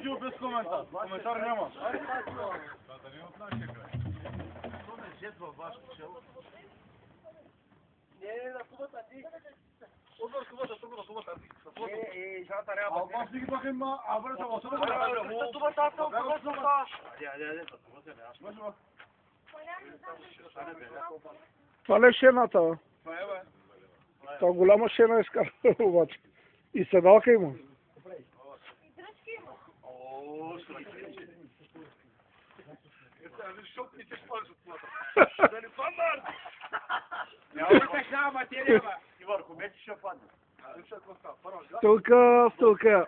Видео без коментар. Коментар няма. Не, на кубата ти. Отвор кубата, кубата. Жата няма. Албан си ги bakayım mı? Abone ol. Кубата атам, кубата. Това ли е шената? Това голяма шена е скара обаче. И седалка има. Стълка.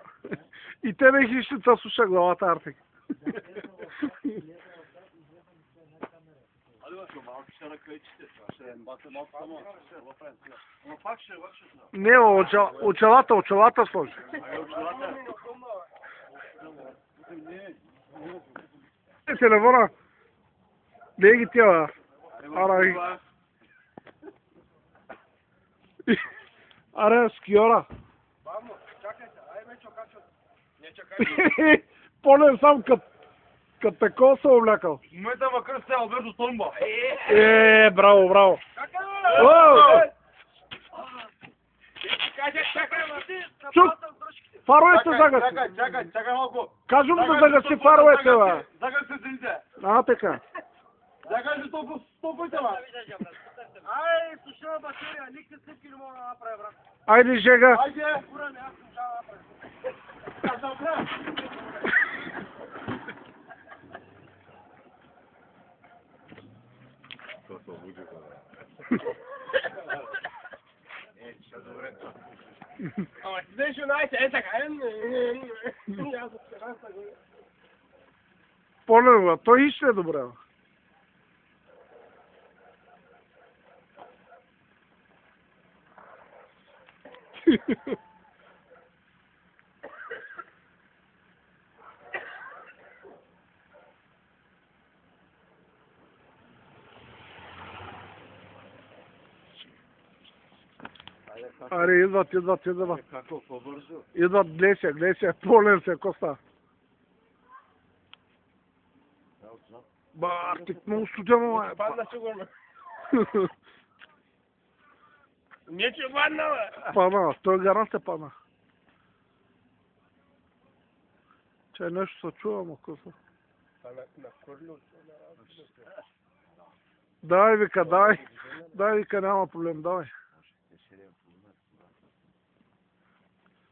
И тебе хищица слуша главата, Артик. Не, очалата сложи. Телефона. Не ги тя, Аре, скиора. Полен сам като такова се облякал. В момента ма кръсте Алберто Томба. Браво. Чук, фаровете загаси. Чакай малко. Кажем да загаси фаровете, бе. Загаси цените. Така. Загаси стопите, бе. Ай, сушила батерия, никакви снимки не мога да направя, брат. Айде, Жега. Айде. Куране, аз слушава да направя. Ама ти деш юнайте, е така, Полен, бе. Той ище е добре, бе. Аре, идват. Какво, по-бързо? Идват, гледай се, полен се, коста. Артик, много студено, бе. Падна сигурно. Не че падна, бе. Пана, той гарант се пана. Че нещо се чува, ма коса. Давай, вика, няма проблем, давай.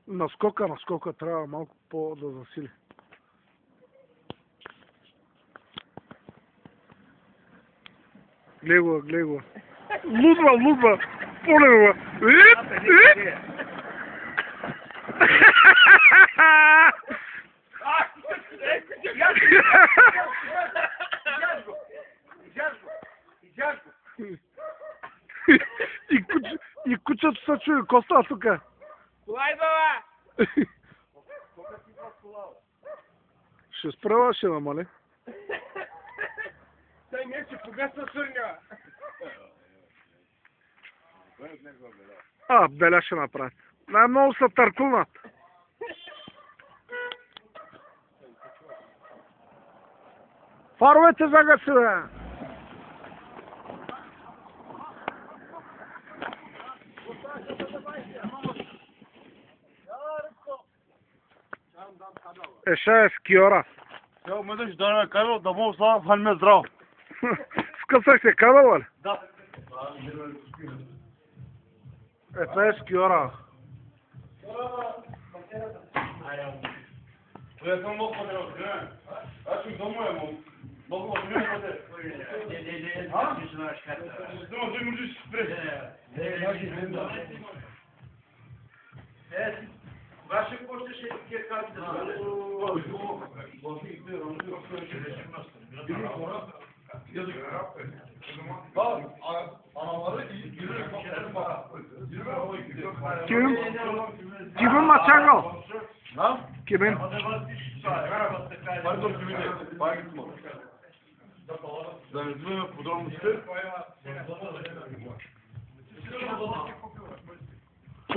Наскока трябва малко по-да засили. Гледай го. Лудва. Поле, бе. И кучето се чуе, коста тука. Колай, бе! Ще справя, ще намали. Той не ще погасна сърня. Беля ще направят. Най-много са търкунат. Фаровете загаси, бе. Еша е скиора. Сега мъдеш да ме кабел, да мога слава в халме здраво. Скъсах се кабел, ли? Да. Това е скиора. Я съм много по-дръг, не? Аз съм дома, много по-дръг. Дома, ти можеш да спреш. Ваше почта ще е карти да бъде. Kimin maçangal? Kimin? Pardon, kimin de? Bana gitme. Zanetme подробности.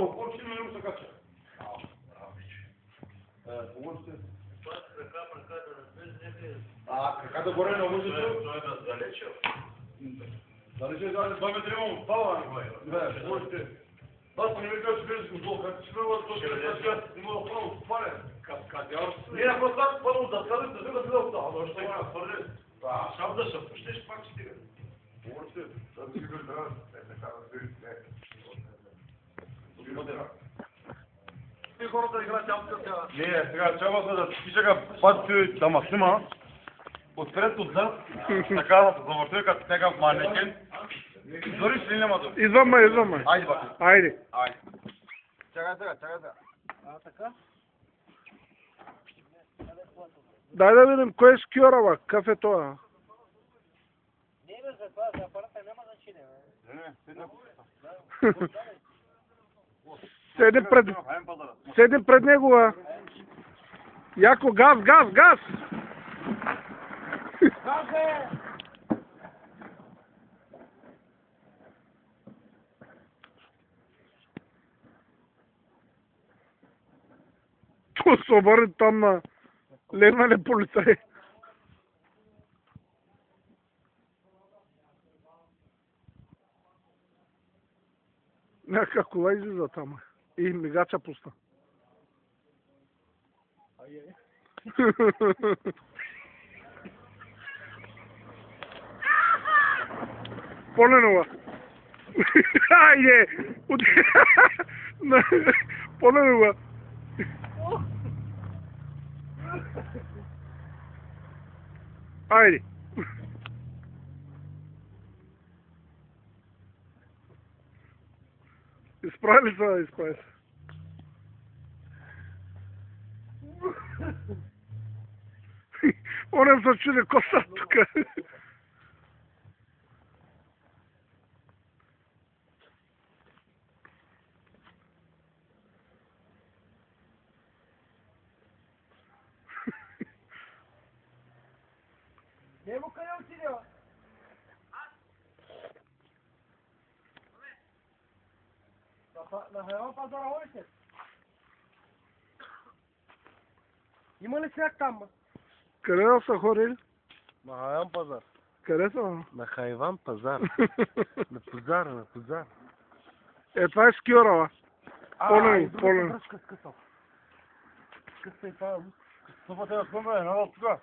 Общи на него се кача. Помощите. А каката горе на лъжето? Той е далече. Далече, 2 метра имам отпала. Не, можете. Аз съм не ми казал, че влезеш го долу. Как ти сме въз точка, аз не мога да пълно отпаля. Каскадяр. Не, аз просто так пълно да скадам, да взема да отдава. Ама ще има твърде. Шам да се пущиш, пак стига. Можете. Да си го да. И хората играят тялка сега. Не, сега чаба се да ти чака пати да ма снима. Отпред отзад, така да се завъртуе като някакъв манекен. Дори ли няма да? Идвам ме. Айде, бати. Айде. Айде. Чакай сега. А, така? Дай да видим кой е скиора, бе. Какъв е това? Не, бе, за това, за апарата няма значение, бе. Седи пред него, бе. Яко, газ! Газе! То се обърне там на легнале полицай. Някаква кола излиза там. И мигача пусна. Поненова. Айде! Поненова. Айде. Изправи се. Онем се чуди коса тука. Немо къде отиде, бе? На Хайван пазара ходиш ли? Има ли свят там, бе? Къде да са ходили? На Хайван пазар. Къде са? На Хайван пазар. На пазар. Е, това е скиора, бе. Полен. Бръшка скъсал. Скъсай това, бе. Супата да спомня, надо тука.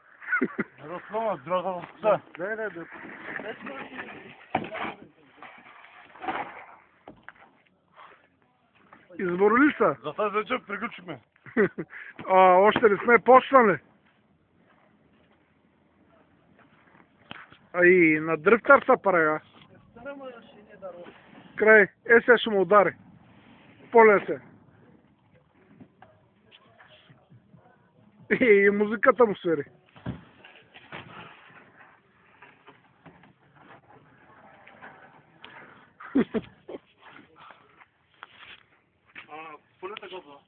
Да спомня, дроза в пса. Не. Изборили са? За тази вечер приключихме. Още не сме почнали. И на дрифтър са парага. Край. Сега ще му удари. Полен се. И музиката му свири. Полета го,